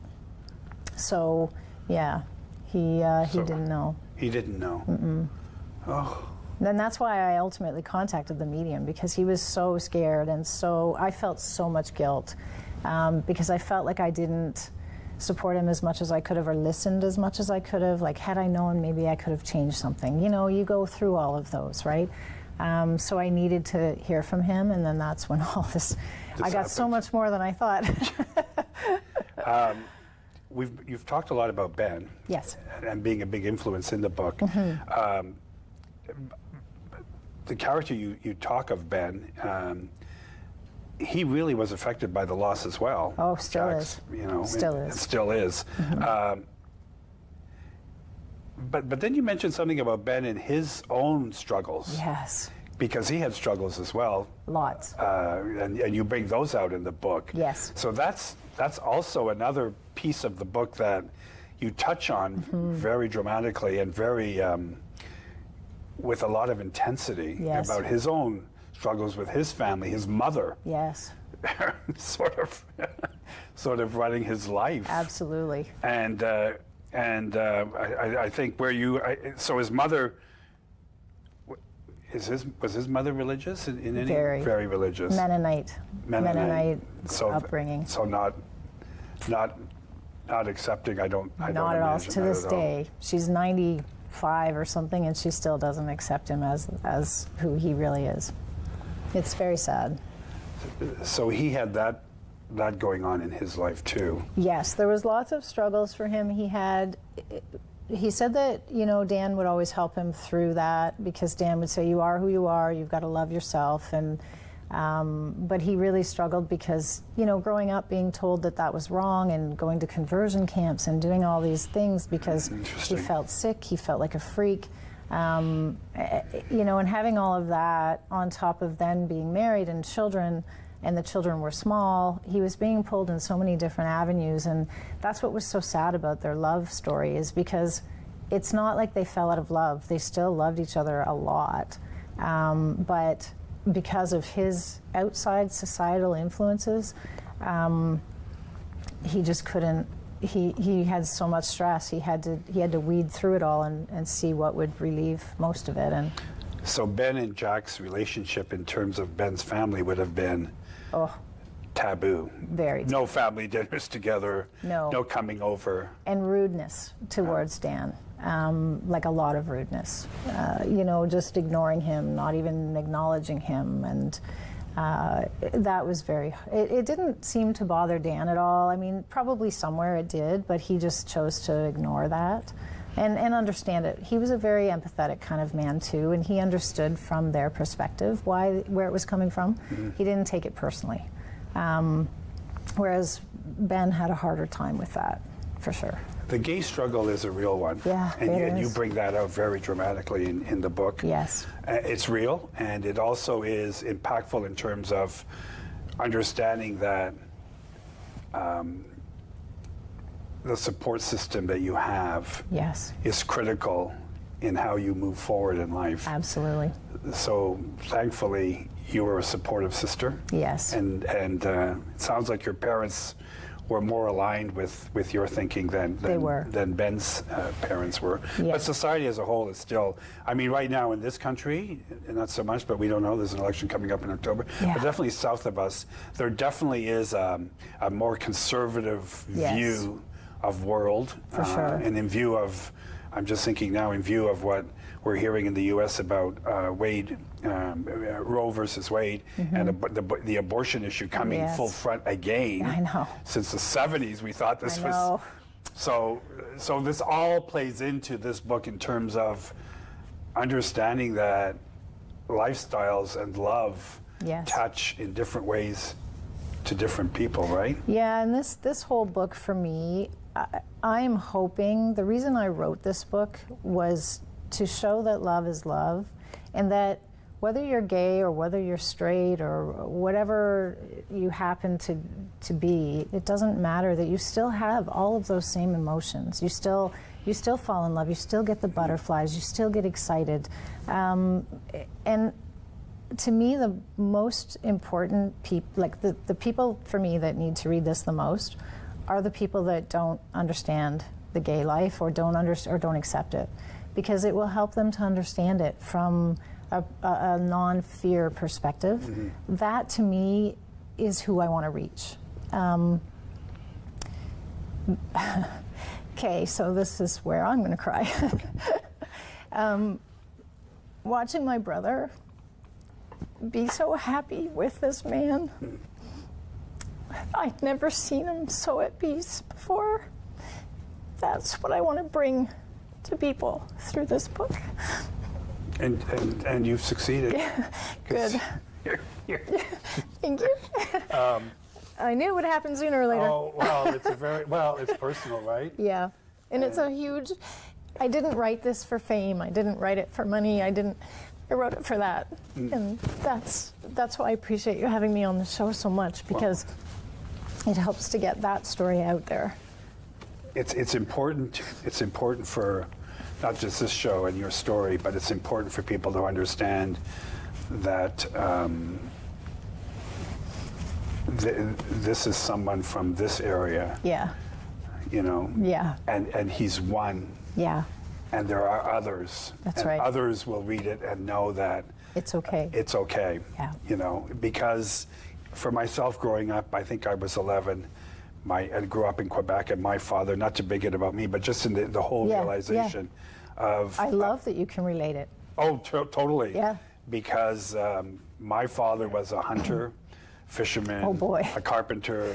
S2: So, yeah, he didn't know.
S1: He didn't know. Oh.
S2: Then that's why I ultimately contacted the medium, because he was so scared, and so I felt so much guilt, because I felt like I didn't support him as much as I could have, or listened as much as I could have. Like, had I known, maybe I could have changed something. You know, you go through all of those, right? So I needed to hear from him, and then that's when all this I got
S1: happened. So
S2: much more than I thought.
S1: You've talked a lot about Ben.
S2: Yes.
S1: And being a big influence in the book. The character you talk of, Ben, he really was affected by the loss as well.
S2: Oh, still is.
S1: You know,
S2: still
S1: it still is. But then you mentioned something about Ben and his own struggles.
S2: Yes.
S1: Because he had struggles as well.
S2: Lots.
S1: And you bring those out in the book.
S2: Yes.
S1: So that's also another piece of the book that you touch on very dramatically and very with a lot of intensity about his own struggles with his family, his mother.
S2: Yes.
S1: sort of running his life.
S2: Absolutely.
S1: And I think so his mother. Was his mother religious in any? Very religious.
S2: Mennonite upbringing.
S1: So not accepting. I don't
S2: at all. To this day,
S1: all.
S2: She's 95 or something, and she still doesn't accept him as who he really is. It's very sad.
S1: So he had that going on in his life too.
S2: Yes, there was lots of struggles for him. He said that, you know, Dan would always help him through that, because Dan would say, you are who you are, you've got to love yourself. And but he really struggled because, you know, growing up being told that that was wrong, and going to conversion camps and doing all these things because he felt sick, he felt like a freak. You know, and having all of that on top of then being married and children, and the children were small, he was being pulled in so many different avenues. And that's what was so sad about their love story, is because it's not like they fell out of love. They still loved each other a lot. But because of his outside societal influences, he just couldn't. He had so much stress. He had to weed through it all and see what would relieve most of it. And
S1: so Ben and Jack's relationship, in terms of Ben's family, would have been taboo.
S2: Very taboo.
S1: No family dinners together. No coming over.
S2: And rudeness towards Dan. Like a lot of rudeness. You know, just ignoring him, not even acknowledging him, and that was very. It didn't seem to bother Dan at all. I mean, probably somewhere it did, but he just chose to ignore that and understand it. He was a very empathetic kind of man too, and he understood from their perspective where it was coming from. Mm-hmm. He didn't take it personally, whereas Ben had a harder time with that, for sure.
S1: The gay struggle is a real one.
S2: Yeah,
S1: and you bring that out very dramatically in the book.
S2: Yes.
S1: It's real, and it also is impactful in terms of understanding that the support system that you have is critical in how you move forward in life.
S2: Absolutely. So
S1: thankfully, you were a supportive sister.
S2: Yes.
S1: And it sounds like your parents were more aligned with your thinking than Ben's parents were. Yes. But society as a whole is still, I mean, right now in this country, not so much, but we don't know, there's an election coming up in October, but definitely south of us, there definitely is a more conservative view of world.
S2: For sure.
S1: And in view of, I'm just thinking now, in view of what we're hearing in the U.S. about Wade, Roe versus Wade, and the abortion issue coming full front again.
S2: I know.
S1: Since the 70s, we thought this was. So this all plays into this book in terms of understanding that lifestyles and love touch in different ways to different people, right?
S2: Yeah, and this whole book for me, I'm hoping, the reason I wrote this book was to show that love is love, and that whether you're gay or whether you're straight or whatever you happen to be, it doesn't matter, that you still have all of those same emotions. You still fall in love, you still get the butterflies, you still get excited. And to me, the most important people, like the people for me that need to read this the most, are the people that don't understand the gay life or don't accept it, because it will help them to understand it from a non-fear perspective. Mm-hmm. That to me is who I want to reach. Okay, so this is where I'm going to cry. Watching my brother be so happy with this man. I'd never seen him so at peace before. That's what I want to bring to people through this book.
S1: And you've succeeded.
S2: Good. Thank you. I knew it would happen sooner or later.
S1: Oh, well, it's personal, right?
S2: Yeah. And it's a huge, I didn't write this for fame. I didn't write it for money. I wrote it for that. And that's why I appreciate you having me on the show so much, because it helps to get that story out there.
S1: It's important for not just this show and your story, but it's important for people to understand that this is someone from this area.
S2: Yeah.
S1: You know?
S2: Yeah.
S1: And he's one.
S2: Yeah.
S1: And there are others.
S2: That's
S1: and
S2: right.
S1: Others will read it and know that
S2: it's okay.
S1: It's okay.
S2: Yeah.
S1: You know, because for myself growing up, I think I was 11. I grew up in Quebec, and my father, not to big it about me, but just in the whole realization of...
S2: I love that you can relate it.
S1: Oh, totally.
S2: Yeah.
S1: Because my father was a hunter, fisherman,
S2: Oh, boy.
S1: a carpenter,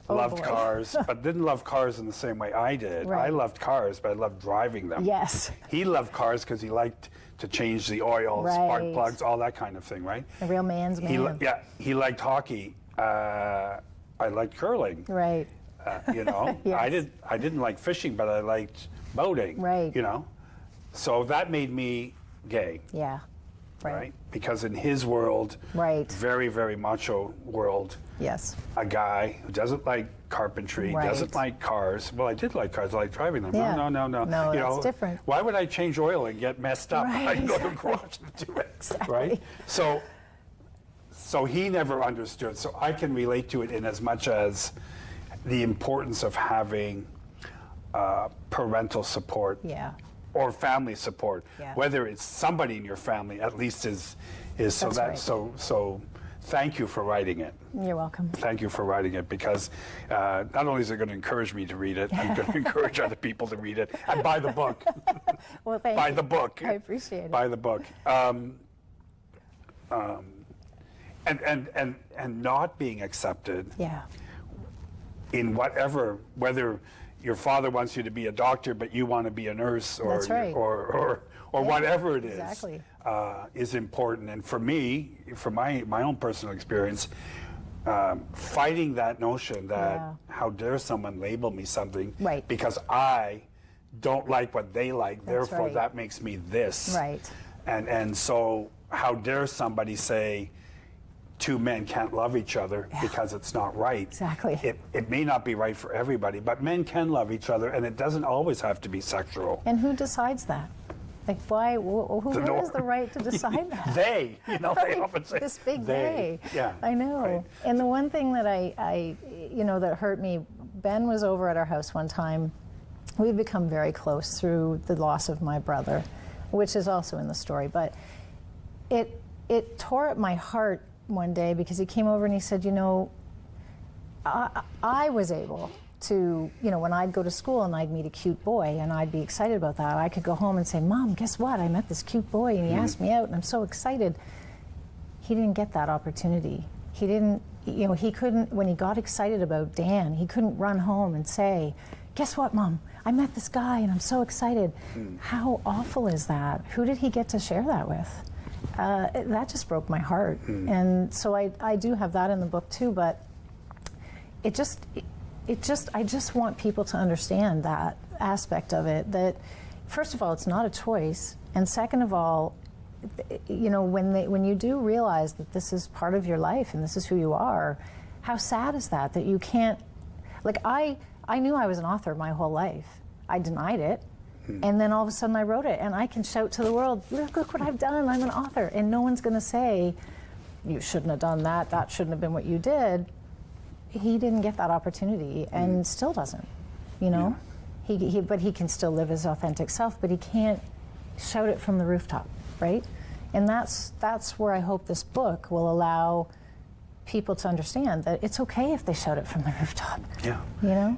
S2: Oh,
S1: loved
S2: boy.
S1: cars, but didn't love cars in the same way I did.
S2: Right.
S1: I loved cars, but I loved driving them.
S2: Yes.
S1: He loved cars because he liked to change the oil, spark
S2: Right.
S1: plugs, all that kind of thing, right?
S2: A real man's man.
S1: He liked hockey. I liked curling.
S2: Right.
S1: You know,
S2: Yes.
S1: I didn't like fishing, but I liked boating.
S2: Right.
S1: You know, so that made me gay,
S2: Yeah.
S1: right? Because in his world,
S2: Right.
S1: very, very macho world,
S2: Yes.
S1: a guy who doesn't like carpentry,
S2: Right.
S1: doesn't like cars. Well, I did like cars. I like driving them.
S2: Yeah.
S1: No.
S2: No,
S1: You
S2: that's
S1: know,
S2: different.
S1: Why would I change oil and get messed up? I can go to the garage and do it, right? So he never understood. So I can relate to it in as much as the importance of having parental support.
S2: Yeah.
S1: Or family support,
S2: Yeah.
S1: whether it's somebody in your family, at least is so
S2: That's
S1: that
S2: right.
S1: so. Thank you for writing it.
S2: You're welcome.
S1: Thank you for writing it because not only is it going to encourage me to read it, I'm going to encourage other people to read it and buy the book.
S2: Well, thank
S1: Buy
S2: you.
S1: the book.
S2: I appreciate it.
S1: Buy the book. And not being accepted
S2: Yeah.
S1: in whatever, whether your father wants you to be a doctor but you want to be a nurse, or
S2: That's right.
S1: or
S2: Yeah,
S1: whatever it is,
S2: exactly.
S1: is important. And for me, from my own personal experience, fighting that notion that
S2: Yeah.
S1: how dare someone label me something
S2: Right.
S1: because I don't like what they like, therefore
S2: right.
S1: that makes me this.
S2: Right.
S1: And so how dare somebody say two men can't love each other because it's not right.
S2: Exactly.
S1: It may not be right for everybody, but men can love each other, and it doesn't always have to be sexual.
S2: And who decides that? Like, why? Who has the right to decide that?
S1: They, you know, they often say
S2: This big
S1: they.
S2: they.
S1: Yeah,
S2: I know.
S1: right.
S2: And the one thing that I that hurt me, Ben was over at our house one time. We've become very close through the loss of my brother, which is also in the story. But it tore at my heart one day because he came over and he said, I was able to, when I'd go to school and I'd meet a cute boy and I'd be excited about that, I could go home and say, Mom, guess what? I met this cute boy and he asked me out and I'm so excited. He didn't get that opportunity. He didn't, he couldn't, when he got excited about Dan, he couldn't run home and say, guess what, Mom? I met this guy and I'm so excited. How awful is that? Who did he get to share that with? That just broke my heart. And so I do have that in the book too, but I just want people to understand that aspect of it, that first of all, it's not a choice. And second of all, when you do realize that this is part of your life and this is who you are, how sad is that you can't, like I knew I was an author my whole life. I denied it. And then all of a sudden I wrote it and I can shout to the world, look what I've done, I'm an author. And no one's gonna say, you shouldn't have done that, that shouldn't have been what you did. He didn't get that opportunity and still doesn't, But he can still live his authentic self, but he can't shout it from the rooftop, right? And that's where I hope this book will allow people to understand that it's okay if they shout it from the rooftop.
S1: Yeah.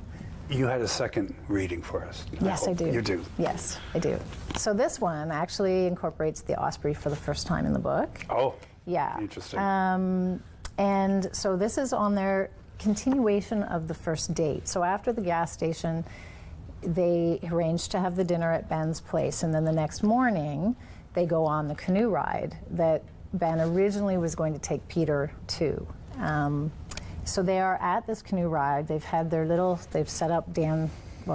S1: You had a second reading for us.
S2: Yes, I do.
S1: You do.
S2: Yes, I do. So this one actually incorporates the Osprey for the first time in the book.
S1: Oh.
S2: Yeah.
S1: Interesting.
S2: And so this is on their continuation of the first date. So after the gas station, they arranged to have the dinner at Ben's place, and then the next morning, they go on the canoe ride that Ben originally was going to take Peter to. So they are at this canoe ride. They've had they've set up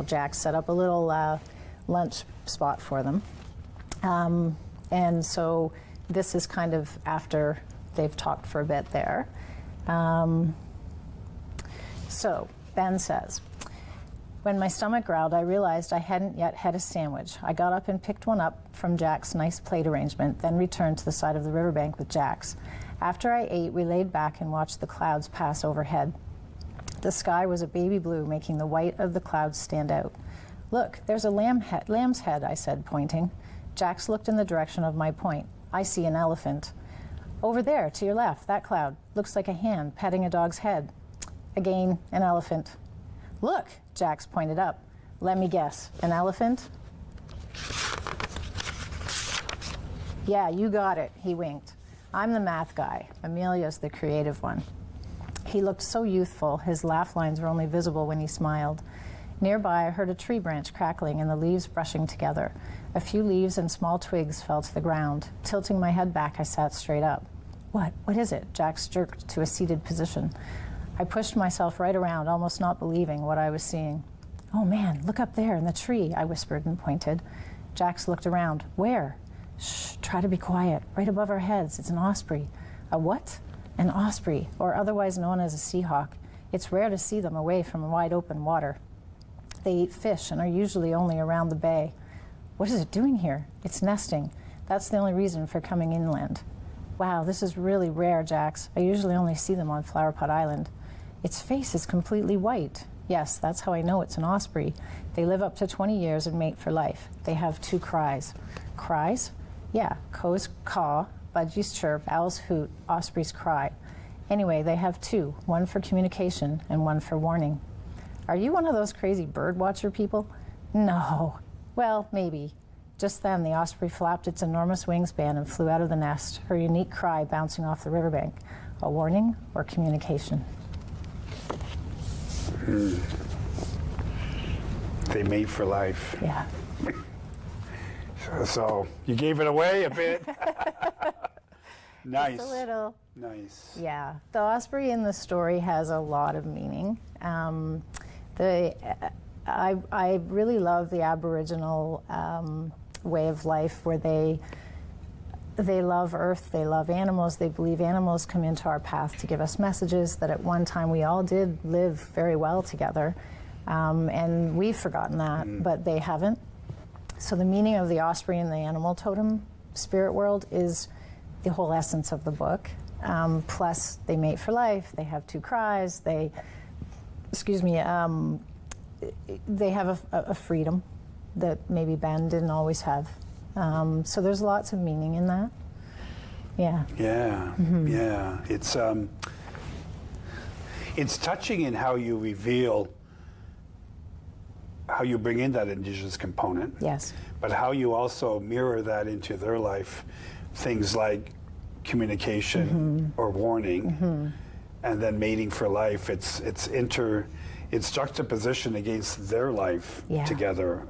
S2: Jack set up a little lunch spot for them. And so this is kind of after they've talked for a bit there. So Ben says, when my stomach growled, I realized I hadn't yet had a sandwich. I got up and picked one up from Jack's nice plate arrangement, then returned to the side of the riverbank with Jack's. After I ate, we laid back and watched the clouds pass overhead. The sky was a baby blue, making the white of the clouds stand out. Look, there's a lamb's head, I said, pointing. Jax looked in the direction of my point. I see an elephant. Over there, to your left, that cloud. Looks like a hand petting a dog's head. Again, an elephant. Look, Jax pointed up. Let me guess, an elephant? Yeah, you got it, he winked. I'm the math guy. Amelia's the creative one. He looked so youthful, his laugh lines were only visible when he smiled. Nearby, I heard a tree branch crackling and the leaves brushing together. A few leaves and small twigs fell to the ground. Tilting my head back, I sat straight up. What is it? Jax jerked to a seated position. I pushed myself right around, almost not believing what I was seeing. Oh man, look up there in the tree, I whispered and pointed. Jax looked around. Where? Shh, try to be quiet. Right above our heads, it's an osprey. A what? An osprey, or otherwise known as a seahawk. It's rare to see them away from wide open water. They eat fish and are usually only around the bay. What is it doing here? It's nesting. That's the only reason for coming inland. Wow, this is really rare, Jax. I usually only see them on Flower Pot Island. Its face is completely white. Yes, that's how I know it's an osprey. They live up to 20 years and mate for life. They have 2 cries. Cries? Yeah, co's caw, budgies chirp, owls hoot, ospreys cry. Anyway, they have 2, one for communication and one for warning. Are you one of those crazy bird watcher people? No. Well, maybe. Just then, the osprey flapped its enormous wingspan and flew out of the nest, her unique cry bouncing off the riverbank. A warning or communication?
S1: They mate for life.
S2: Yeah.
S1: So you gave it away a bit. Nice.
S2: Just a little.
S1: Nice.
S2: Yeah. The osprey in the story has a lot of meaning. I really love the Aboriginal way of life where they love Earth, they love animals, they believe animals come into our path to give us messages, that at one time we all did live very well together. And we've forgotten that, but they haven't. So the meaning of the osprey in the animal totem spirit world is the whole essence of the book. Plus, they mate for life, they have 2 cries, they have a freedom that maybe Ben didn't always have. So there's lots of meaning in that. Yeah.
S1: Yeah, yeah. It's touching in how you reveal, how you bring in that Indigenous component.
S2: Yes.
S1: But how you also mirror that into their life, things like communication or warning, and then mating for life. It's juxtaposition against their life together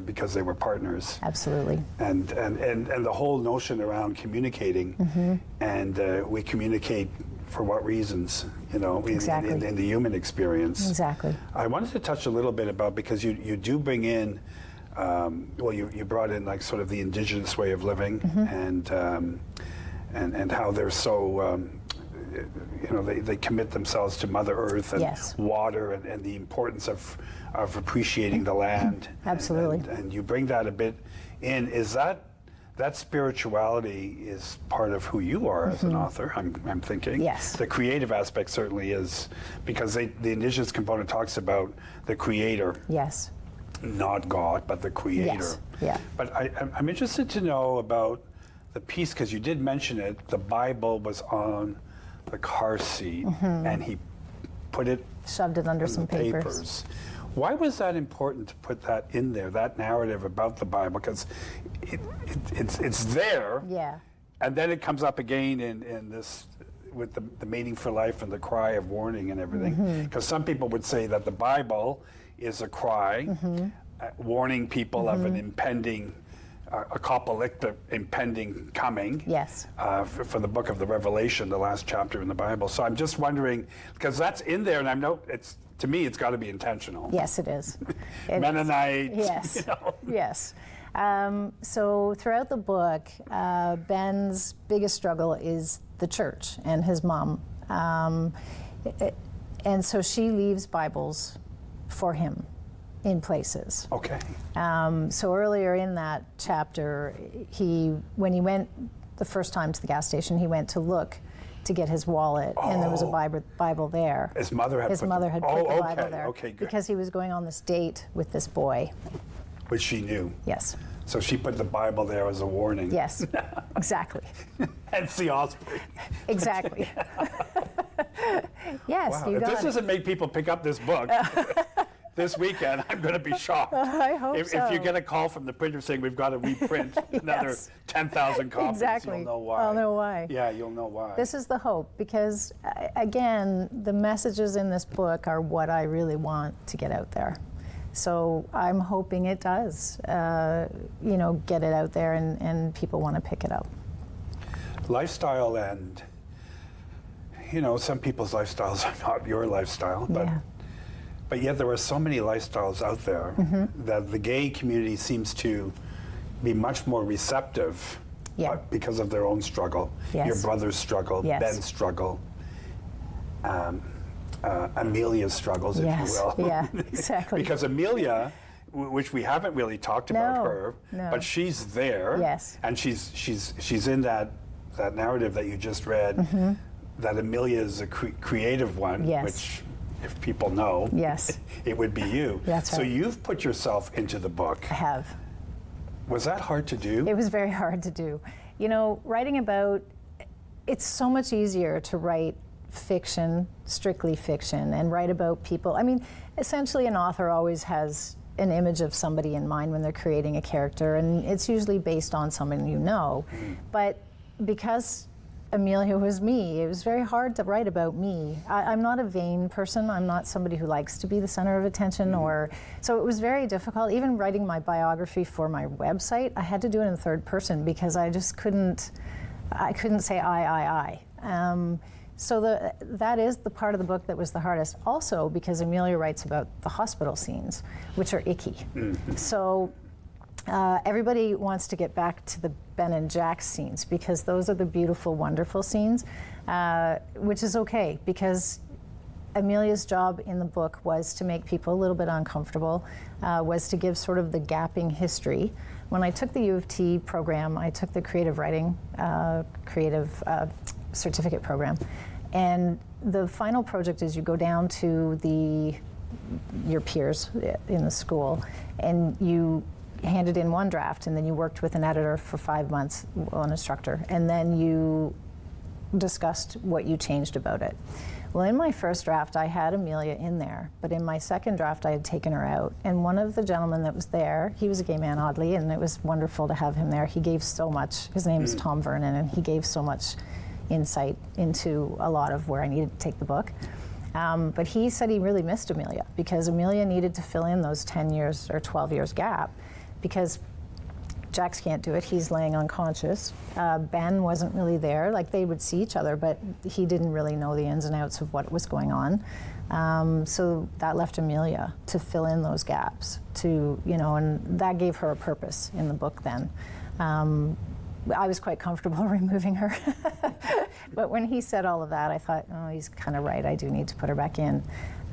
S1: because they were partners.
S2: Absolutely.
S1: And the whole notion around communicating, and we communicate for what reasons,
S2: Exactly.
S1: in the human experience.
S2: Exactly.
S1: I wanted to touch a little bit about, because you do bring in, you brought in like sort of the Indigenous way of living, and how they're so, they commit themselves to Mother Earth and water and the importance of appreciating the land.
S2: Absolutely.
S1: And you bring that a bit in. Is that spirituality is part of who you are as an author, I'm thinking.
S2: Yes.
S1: The creative aspect certainly is, because the Indigenous component talks about the creator.
S2: Yes.
S1: Not God, but the creator.
S2: Yes. Yeah.
S1: But I'm interested to know about the piece, because you did mention it, the Bible was on the car seat, and he shoved it
S2: under some papers.
S1: Why was that important to put that in there, that narrative about the Bible? Because it's there, and then it comes up again in this, with the mating for life and the cry of warning and everything. Because some people would say that the Bible is a cry warning people of an impending apocalyptic impending coming.
S2: Yes.
S1: For the book of the Revelation, the last chapter in the Bible. So I'm just wondering, because that's in there, and to me, it's got to be intentional.
S2: Yes, it is.
S1: Mennonite.
S2: Yes. Yes. So throughout the book, Ben's biggest struggle is the church and his mom. And so she leaves Bibles for him in places.
S1: Okay.
S2: So earlier in that chapter, when he went the first time to the gas station, he went to look to get his wallet, and there was a Bible there.
S1: His mother had put the Bible
S2: there.
S1: Okay, good.
S2: Because he was going on this date with this boy.
S1: Which she knew.
S2: Yes.
S1: So she put the Bible there as a warning.
S2: Yes, exactly.
S1: Hence the Osprey.
S2: Exactly. Yes,
S1: wow.
S2: you got
S1: If this
S2: it.
S1: doesn't make people pick up this book, this weekend, I'm going to be shocked.
S2: I hope
S1: If
S2: so.
S1: you get a call from the printer saying we've got to reprint another 10,000 copies,
S2: Exactly.
S1: you'll know why.
S2: I'll know why.
S1: Yeah, you'll know why.
S2: This is the hope, because again, the messages in this book are what I really want to get out there. So I'm hoping it does, get it out there and people want to pick it up.
S1: Lifestyle and, some people's lifestyles are not your lifestyle, but yet there are so many lifestyles out there that the gay community seems to be much more receptive because of their own struggle.
S2: Yes.
S1: Your brother's struggle,
S2: Yes.
S1: Ben's struggle, Amelia's struggles, if you will.
S2: Yeah, exactly.
S1: Because Amelia, which we haven't really talked about her, but she's there,
S2: Yes.
S1: and she's in that narrative that you just read, that Amelia is a creative one,
S2: Yes.
S1: which, if people know,
S2: Yes.
S1: it would be you.
S2: That's
S1: So
S2: right.
S1: you've put yourself into the book.
S2: I have.
S1: Was that hard to do?
S2: It was very hard to do. Writing about, it's so much easier to write fiction, strictly fiction, and write about people. I mean, essentially an author always has an image of somebody in mind when they're creating a character, and it's usually based on someone you know. But because Amelia was me, it was very hard to write about me. I'm not a vain person. I'm not somebody who likes to be the center of attention, so it was very difficult. Even writing my biography for my website, I had to do it in third person because I just couldn't say I. So that is the part of the book that was the hardest. Also because Amelia writes about the hospital scenes, which are icky. So everybody wants to get back to the Ben and Jack scenes because those are the beautiful, wonderful scenes, which is okay because Amelia's job in the book was to make people a little bit uncomfortable, was to give sort of the gapping history. When I took the U of T program, I took the creative writing, certificate program, and the final project is you go down to your peers in the school and you handed in one draft, and then you worked with an editor for 5 months, an instructor, and then you discussed what you changed about it. Well, in my first draft, I had Amelia in there, but in my second draft, I had taken her out. And one of the gentlemen that was there, he was a gay man, oddly, and it was wonderful to have him there. He gave so much. His name is Tom Vernon, and he gave so much insight into a lot of where I needed to take the book. But he said he really missed Amelia because Amelia needed to fill in those 10 years or 12 years gap because Jax can't do it. He's laying unconscious. Ben wasn't really there. Like, they would see each other, but he didn't really know the ins and outs of what was going on. So that left Amelia to fill in those gaps, and that gave her a purpose in the book then. I was quite comfortable removing her. But when he said all of that, I thought, oh, he's kind of right. I do need to put her back in.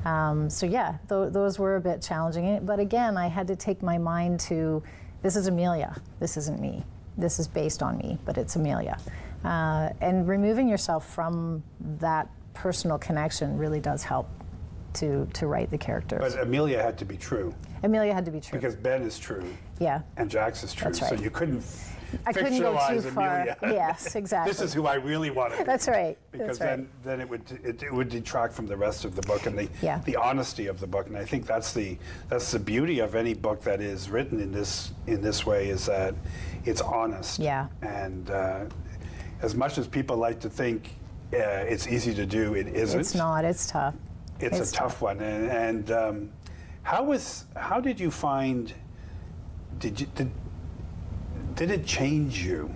S2: Those were a bit challenging. But again, I had to take my mind to, this is Amelia. This isn't me. This is based on me, but it's Amelia. And removing yourself from that personal connection really does help to write the characters.
S1: But Amelia had to be true.
S2: Amelia had to be true.
S1: Because Ben is true.
S2: Yeah.
S1: And Jax is true.
S2: That's right.
S1: So you couldn't
S2: I couldn't go too far.
S1: Amelia.
S2: Yes, exactly.
S1: This is who I really want to be.
S2: That's right.
S1: Because
S2: That's right.
S1: then it would detract from the rest of the book and the honesty of the book. And I think that's the beauty of any book that is written in this way, is that it's honest.
S2: Yeah.
S1: And as much as people like to think it's easy to do, it isn't.
S2: It's not. It's tough.
S1: It's a tough one. And how did you find? Did it change you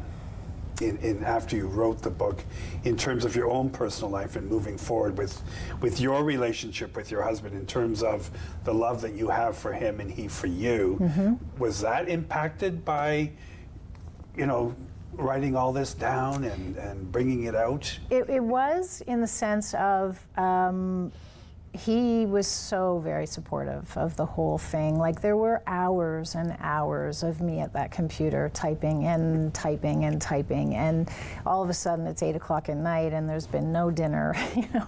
S1: in after you wrote the book in terms of your own personal life and moving forward with your relationship with your husband, in terms of the love that you have for him and he for you? Mm-hmm. Was that impacted by, writing all this down and bringing it out?
S2: It was, in the sense of he was so very supportive of the whole thing. Like, there were hours and hours of me at that computer typing and typing and typing, and all of a sudden it's 8 o'clock at night and there's been no dinner,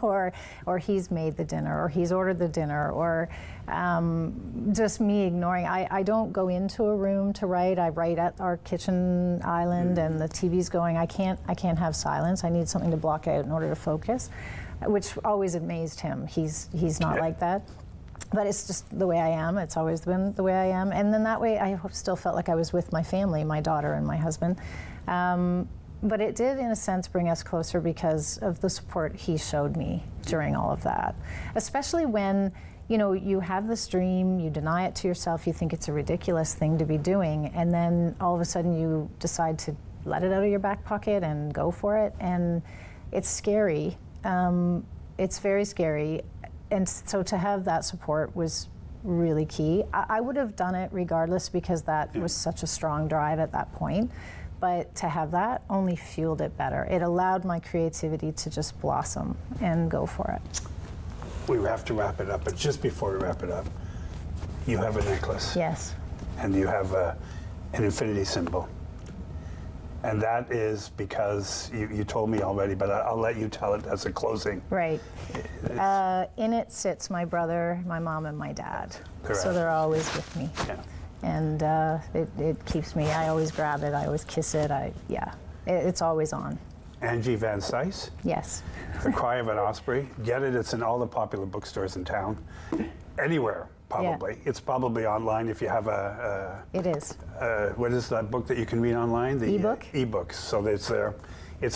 S2: or he's made the dinner, or he's ordered the dinner, or just me ignoring. I don't go into a room to write. I write at our kitchen island and the TV's going. I can't have silence. I need something to block out in order to focus, which always amazed him. He's not like that. But it's just the way I am. It's always been the way I am. And then that way I still felt like I was with my family, my daughter and my husband. But it did, in a sense, bring us closer because of the support he showed me during all of that. Especially when, you know, you have this dream, you deny it to yourself, you think it's a ridiculous thing to be doing, and then all of a sudden you decide to let it out of your back pocket and go for it. And it's scary. It's very scary. And so to have that support was really key. I would have done it regardless because that was such a strong drive at that point. But to have that only fueled it better. It allowed my creativity to just blossom and go for it.
S1: We have to wrap it up, but just before we wrap it up, you have a necklace.
S2: Yes.
S1: And you have an infinity symbol. And that is because you told me already, but I'll let you tell it as a closing.
S2: Right. In it sits my brother, my mom, and my dad.
S1: Correct.
S2: So they're always with me.
S1: Yeah.
S2: And it keeps me, I always grab it, I always kiss it, it's always on.
S1: Angie Vancise.
S2: Yes.
S1: The Cry of an Osprey. Get it, it's in all the popular bookstores in town. Anywhere, probably. Yeah. It's probably online if you have
S2: It is.
S1: What is that book that you can read online? The
S2: e-book?
S1: E-books. So it's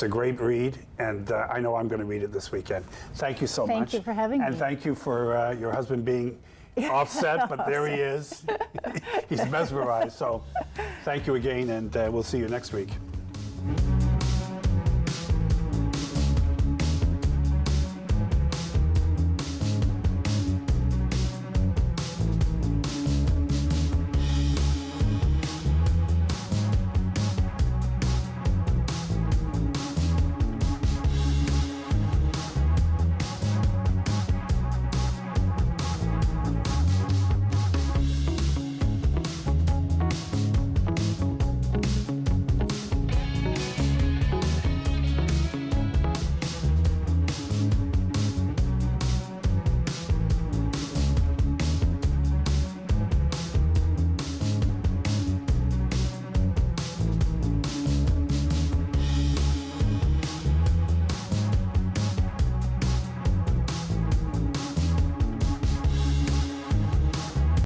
S1: a great read, and I know I'm going to read it this weekend. Thank you so much.
S2: Thank you for having me.
S1: And thank you for your husband being offset, but there he is. He's mesmerized. So thank you again, and we'll see you next week.